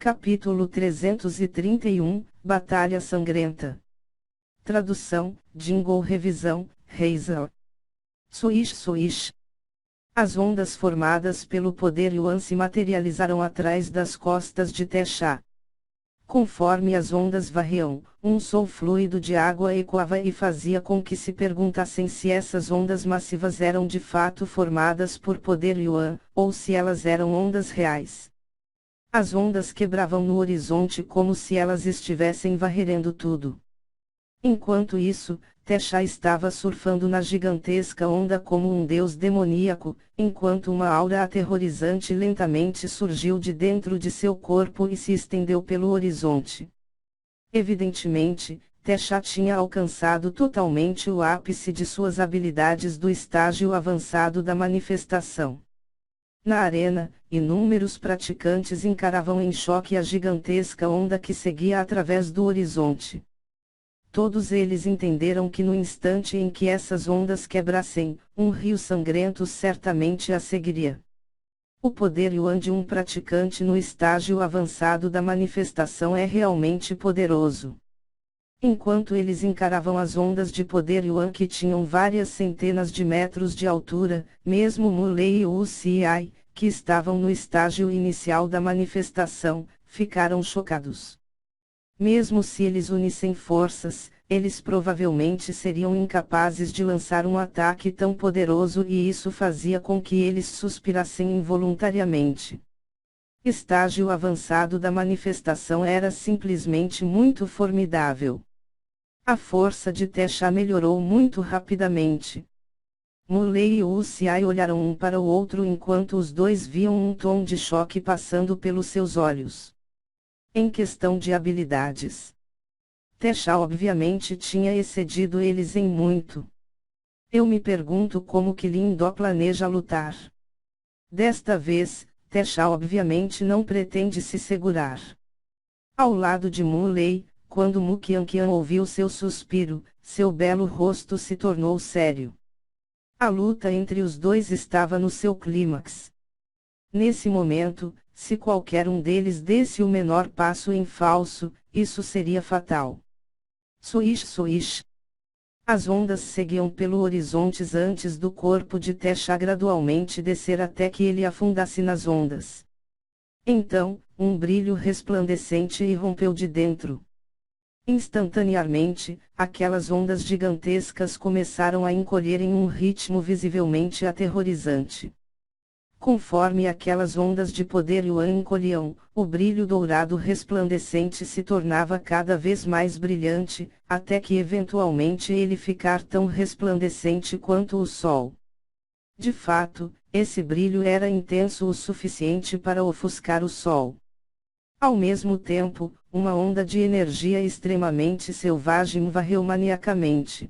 Capítulo 331, Batalha Sangrenta. Tradução, Jingle Revisão, Hazel. Swish. As ondas formadas pelo poder Yuan se materializaram atrás das costas de Tesha. Conforme as ondas varriam, um som fluido de água ecoava e fazia com que se perguntassem se essas ondas massivas eram de fato formadas por poder Yuan, ou se elas eram ondas reais. As ondas quebravam no horizonte como se elas estivessem varrendo tudo. Enquanto isso, Tesha estava surfando na gigantesca onda como um deus demoníaco, enquanto uma aura aterrorizante lentamente surgiu de dentro de seu corpo e se estendeu pelo horizonte. Evidentemente, Tesha tinha alcançado totalmente o ápice de suas habilidades do estágio avançado da manifestação. Na arena, inúmeros praticantes encaravam em choque a gigantesca onda que seguia através do horizonte. Todos eles entenderam que no instante em que essas ondas quebrassem, um rio sangrento certamente a seguiria. O poder Yuan de um praticante no estágio avançado da manifestação é realmente poderoso. Enquanto eles encaravam as ondas de poder Yuan que tinham várias centenas de metros de altura, mesmo Mu Lei e Wu Xiai, que estavam no estágio inicial da manifestação, ficaram chocados. Mesmo se eles unissem forças, eles provavelmente seriam incapazes de lançar um ataque tão poderoso e isso fazia com que eles suspirassem involuntariamente. Estágio avançado da manifestação era simplesmente muito formidável. A força de Tesha melhorou muito rapidamente. Mu Lei e Wu Xiai olharam um para o outro enquanto os dois viam um tom de choque passando pelos seus olhos. Em questão de habilidades, Tesha obviamente tinha excedido eles em muito. Eu me pergunto como que Lin Do planeja lutar. Desta vez, Tesha obviamente não pretende se segurar. Ao lado de Mu Lei, quando Mu Qianqian ouviu seu suspiro, seu belo rosto se tornou sério. A luta entre os dois estava no seu clímax. Nesse momento, se qualquer um deles desse o menor passo em falso, isso seria fatal. Swish. As ondas seguiam pelo horizonte antes do corpo de Tesha gradualmente descer até que ele afundasse nas ondas. Então, um brilho resplandecente irrompeu de dentro. Instantaneamente, aquelas ondas gigantescas começaram a encolher em um ritmo visivelmente aterrorizante. Conforme aquelas ondas de poder Yuan encolhiam, o brilho dourado resplandecente se tornava cada vez mais brilhante, até que eventualmente ele ficar tão resplandecente quanto o sol. De fato, esse brilho era intenso o suficiente para ofuscar o sol. Ao mesmo tempo, uma onda de energia extremamente selvagem varreu maniacamente.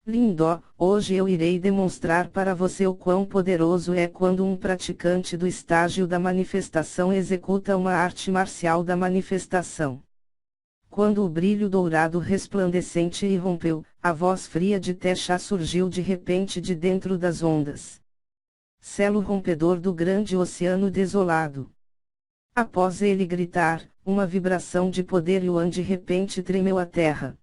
Lin Do, hoje eu irei demonstrar para você o quão poderoso é quando um praticante do estágio da manifestação executa uma arte marcial da manifestação. Quando o brilho dourado resplandecente irrompeu, a voz fria de Tesha surgiu de repente de dentro das ondas. Selo rompedor do grande oceano desolado. Após ele gritar, uma vibração de poder Yuan de repente tremeu a terra.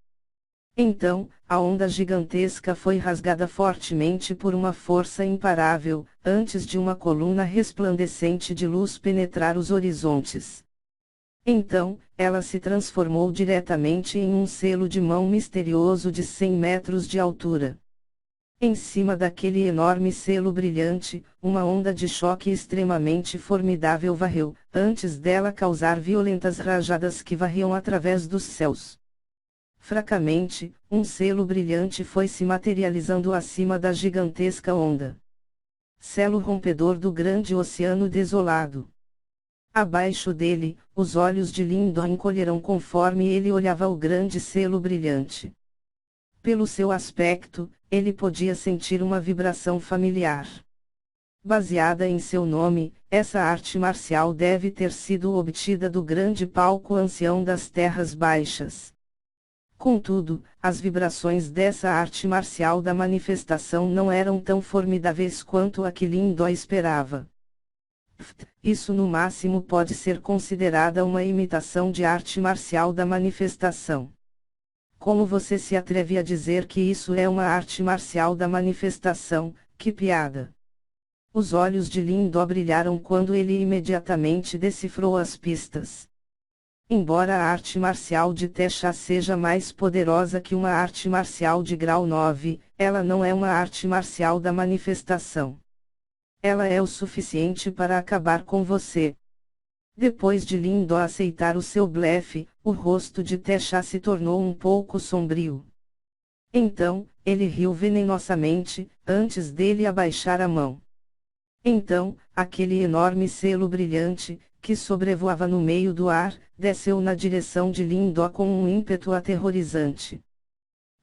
Então, a onda gigantesca foi rasgada fortemente por uma força imparável, antes de uma coluna resplandecente de luz penetrar os horizontes. Então, ela se transformou diretamente em um selo de mão misterioso de 100 metros de altura. Em cima daquele enorme selo brilhante, uma onda de choque extremamente formidável varreu, antes dela causar violentas rajadas que varriam através dos céus. Fracamente, um selo brilhante foi se materializando acima da gigantesca onda. Selo rompedor do grande oceano desolado. Abaixo dele, os olhos de Lin Do encolheram conforme ele olhava o grande selo brilhante. Pelo seu aspecto, ele podia sentir uma vibração familiar. Baseada em seu nome, essa arte marcial deve ter sido obtida do grande palco ancião das Terras Baixas. Contudo, as vibrações dessa arte marcial da manifestação não eram tão formidáveis quanto a que Lin Do esperava. Isso no máximo pode ser considerada uma imitação de arte marcial da manifestação. Como você se atreve a dizer que isso é uma arte marcial da manifestação? Que piada! Os olhos de Lin Do brilharam quando ele imediatamente decifrou as pistas. Embora a arte marcial de Te Chá seja mais poderosa que uma arte marcial de grau 9, ela não é uma arte marcial da manifestação. Ela é o suficiente para acabar com você. Depois de Lin Do aceitar o seu blefe, o rosto de Te Chá se tornou um pouco sombrio. Então, ele riu venenosamente, antes dele abaixar a mão. Então, aquele enorme selo brilhante, que sobrevoava no meio do ar, desceu na direção de Lin Do com um ímpeto aterrorizante.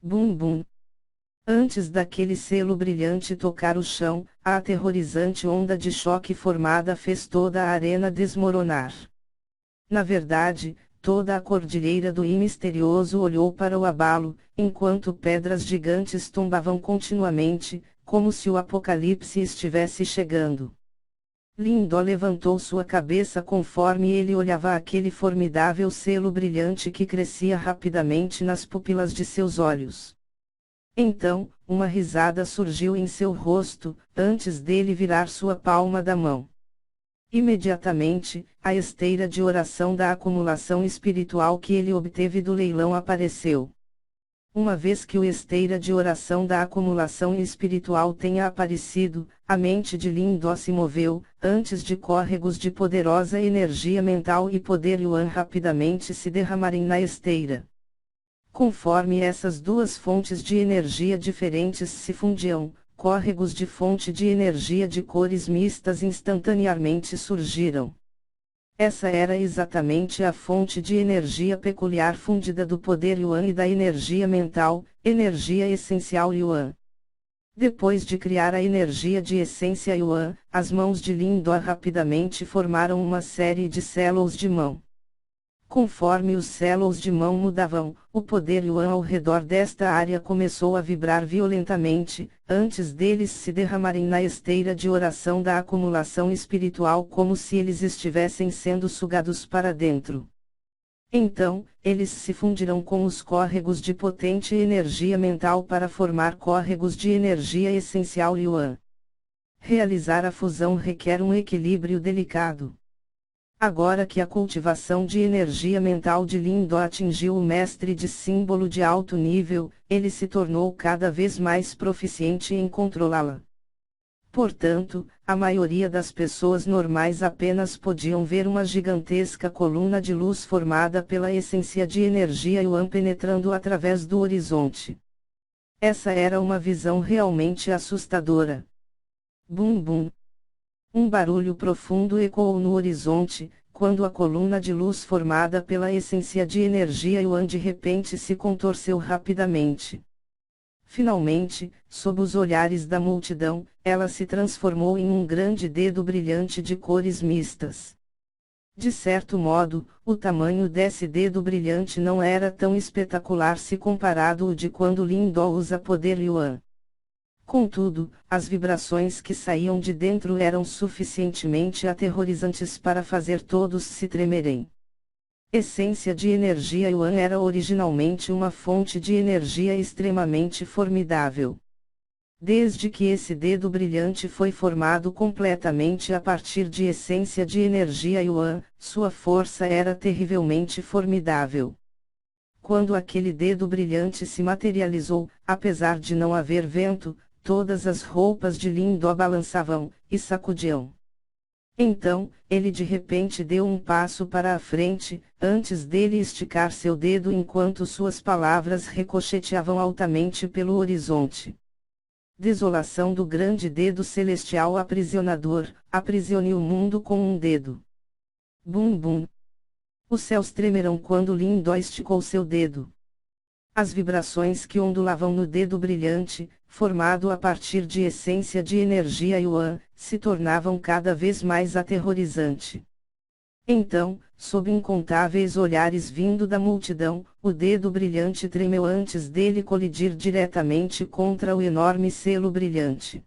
Bum bum. Antes daquele selo brilhante tocar o chão, a aterrorizante onda de choque formada fez toda a arena desmoronar. Na verdade, toda a cordilheira do misterioso olhou para o abalo, enquanto pedras gigantes tombavam continuamente, como se o apocalipse estivesse chegando. Lin Do levantou sua cabeça conforme ele olhava aquele formidável selo brilhante que crescia rapidamente nas pupilas de seus olhos. Então, uma risada surgiu em seu rosto, antes dele virar sua palma da mão. Imediatamente, a esteira de oração da acumulação espiritual que ele obteve do leilão apareceu. Uma vez que o esteira de oração da acumulação espiritual tenha aparecido, a mente de Lin Do se moveu, antes de córregos de poderosa energia mental e poder Yuan rapidamente se derramarem na esteira. Conforme essas duas fontes de energia diferentes se fundiam, córregos de fonte de energia de cores mistas instantaneamente surgiram. Essa era exatamente a fonte de energia peculiar fundida do poder Yuan e da energia mental, energia essencial Yuan. Depois de criar a energia de essência Yuan, as mãos de Lin Do rapidamente formaram uma série de células de mão. Conforme os células de mão mudavam, o poder Yuan ao redor desta área começou a vibrar violentamente, antes deles se derramarem na esteira de oração da acumulação espiritual como se eles estivessem sendo sugados para dentro. Então, eles se fundirão com os córregos de potente energia mental para formar córregos de energia essencial Yuan. Realizar a fusão requer um equilíbrio delicado. Agora que a cultivação de energia mental de Lin Do atingiu o mestre de símbolo de alto nível, ele se tornou cada vez mais proficiente em controlá-la. Portanto, a maioria das pessoas normais apenas podiam ver uma gigantesca coluna de luz formada pela essência de energia Yuan penetrando através do horizonte. Essa era uma visão realmente assustadora. Bum bum. Um barulho profundo ecoou no horizonte, quando a coluna de luz formada pela essência de energia Yuan de repente se contorceu rapidamente. Finalmente, sob os olhares da multidão, ela se transformou em um grande dedo brilhante de cores mistas. De certo modo, o tamanho desse dedo brilhante não era tão espetacular se comparado ao de quando Lin Do usa poder Yuan. Contudo, as vibrações que saíam de dentro eram suficientemente aterrorizantes para fazer todos se tremerem. Essência de energia Yuan era originalmente uma fonte de energia extremamente formidável. Desde que esse dedo brilhante foi formado completamente a partir de essência de energia Yuan, sua força era terrivelmente formidável. Quando aquele dedo brilhante se materializou, apesar de não haver vento, todas as roupas de Lin Do balançavam e sacudiam. Então, ele de repente deu um passo para a frente, antes dele esticar seu dedo enquanto suas palavras ricocheteavam altamente pelo horizonte. Desolação do grande dedo celestial aprisionador, aprisione o mundo com um dedo. Bum bum. Os céus tremerão quando Lin Do esticou seu dedo. As vibrações que ondulavam no dedo brilhante, formado a partir de essência de energia Yuan, se tornavam cada vez mais aterrorizante. Então, sob incontáveis olhares vindo da multidão, o dedo brilhante tremeu antes dele colidir diretamente contra o enorme selo brilhante.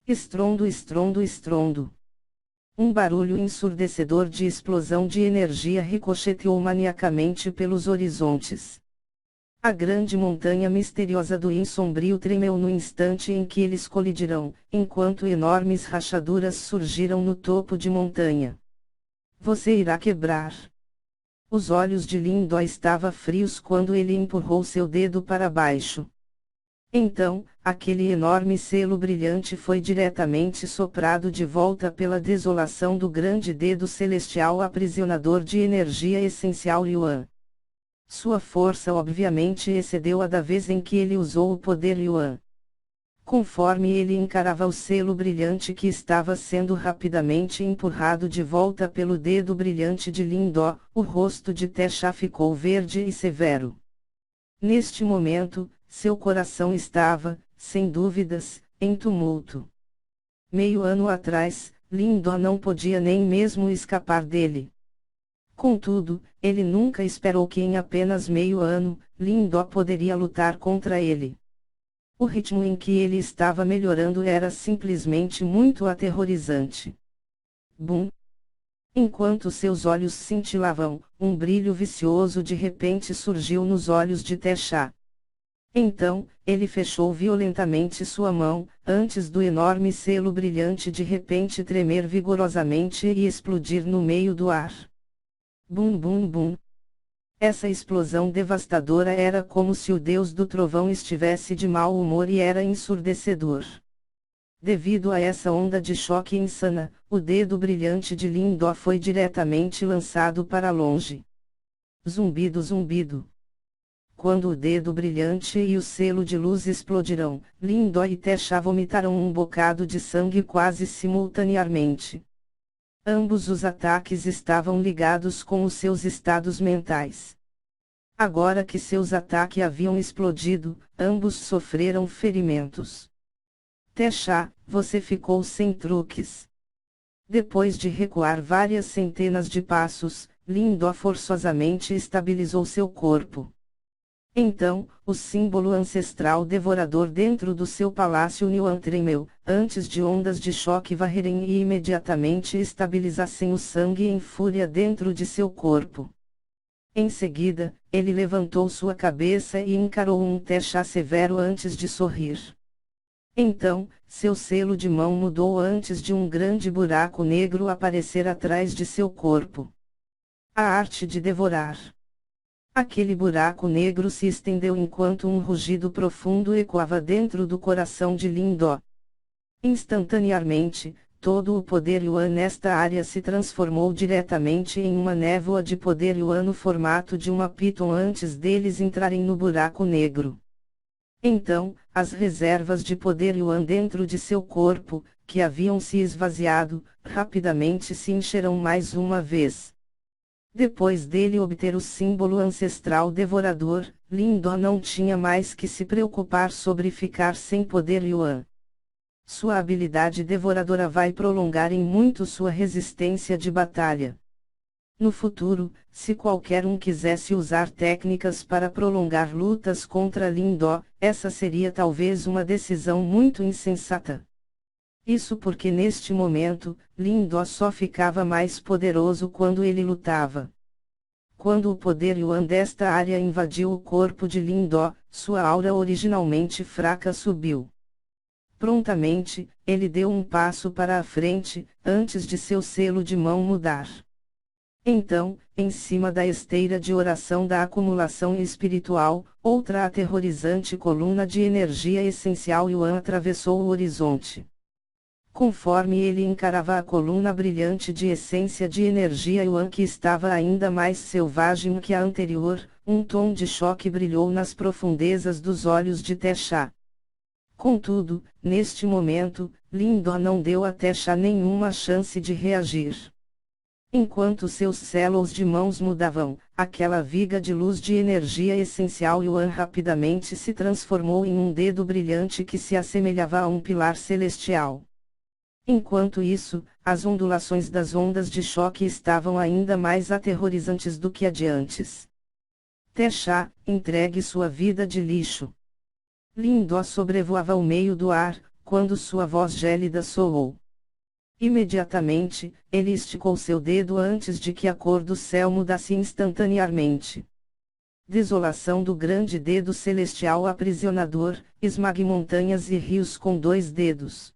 Estrondo, estrondo, estrondo. Um barulho ensurdecedor de explosão de energia ricocheteou maniacamente pelos horizontes. A grande montanha misteriosa do Insombrio tremeu no instante em que eles colidirão, enquanto enormes rachaduras surgiram no topo de montanha. Você irá quebrar. Os olhos de Lindó estavam frios quando ele empurrou seu dedo para baixo. Então, aquele enorme selo brilhante foi diretamente soprado de volta pela desolação do grande dedo celestial aprisionador de energia essencial Yuan. Sua força obviamente excedeu a da vez em que ele usou o poder Yuan. Conforme ele encarava o selo brilhante que estava sendo rapidamente empurrado de volta pelo dedo brilhante de Lindó, o rosto de Tesha ficou verde e severo. Neste momento, seu coração estava, sem dúvidas, em tumulto. Meio ano atrás, Lindó não podia nem mesmo escapar dele. Contudo, ele nunca esperou que em apenas meio ano, Lindó poderia lutar contra ele. O ritmo em que ele estava melhorando era simplesmente muito aterrorizante. Bum! Enquanto seus olhos cintilavam, um brilho vicioso de repente surgiu nos olhos de Tesha. Então, ele fechou violentamente sua mão, antes do enorme selo brilhante de repente tremer vigorosamente e explodir no meio do ar. Bum bum bum. Essa explosão devastadora era como se o deus do trovão estivesse de mau humor e era ensurdecedor. Devido a essa onda de choque insana, o dedo brilhante de Lindó foi diretamente lançado para longe. Zumbido zumbido. Quando o dedo brilhante e o selo de luz explodirão, Lindó e Tesha vomitarão um bocado de sangue quase simultaneamente. Ambos os ataques estavam ligados com os seus estados mentais. Agora que seus ataques haviam explodido, ambos sofreram ferimentos. Tesha, você ficou sem truques. Depois de recuar várias centenas de passos, Lindó forçosamente estabilizou seu corpo. Então, o símbolo ancestral devorador dentro do seu palácio Yuan tremeu, antes de ondas de choque varrerem e imediatamente estabilizassem o sangue em fúria dentro de seu corpo. Em seguida, ele levantou sua cabeça e encarou um Tesha severo antes de sorrir. Então, seu selo de mão mudou antes de um grande buraco negro aparecer atrás de seu corpo. A arte de devorar. Aquele buraco negro se estendeu enquanto um rugido profundo ecoava dentro do coração de Lindó. Instantaneamente, todo o poder Yuan nesta área se transformou diretamente em uma névoa de poder Yuan no formato de uma piton antes deles entrarem no buraco negro. Então, as reservas de poder Yuan dentro de seu corpo, que haviam se esvaziado, rapidamente se encherão mais uma vez. Depois dele obter o símbolo ancestral devorador, Lindó não tinha mais que se preocupar sobre ficar sem poder Yuan. Sua habilidade devoradora vai prolongar em muito sua resistência de batalha. No futuro, se qualquer um quisesse usar técnicas para prolongar lutas contra Lindó, essa seria talvez uma decisão muito insensata. Isso porque neste momento, Lindó só ficava mais poderoso quando ele lutava. Quando o poder Yuan desta área invadiu o corpo de Lindó, sua aura originalmente fraca subiu. Prontamente, ele deu um passo para a frente, antes de seu selo de mão mudar. Então, em cima da esteira de oração da acumulação espiritual, outra aterrorizante coluna de energia essencial Yuan atravessou o horizonte. Conforme ele encarava a coluna brilhante de essência de energia Yuan que estava ainda mais selvagem que a anterior, um tom de choque brilhou nas profundezas dos olhos de Tesha. Contudo, neste momento, Lindó não deu a Tesha nenhuma chance de reagir. Enquanto seus selos de mãos mudavam, aquela viga de luz de energia essencial Yuan rapidamente se transformou em um dedo brilhante que se assemelhava a um pilar celestial. Enquanto isso, as ondulações das ondas de choque estavam ainda mais aterrorizantes do que a de antes. Tesha, entregue sua vida de lixo. Lindó sobrevoava o meio do ar, quando sua voz gélida soou. Imediatamente, ele esticou seu dedo antes de que a cor do céu mudasse instantaneamente. Desolação do grande dedo celestial aprisionador, esmague montanhas e rios com 2 dedos.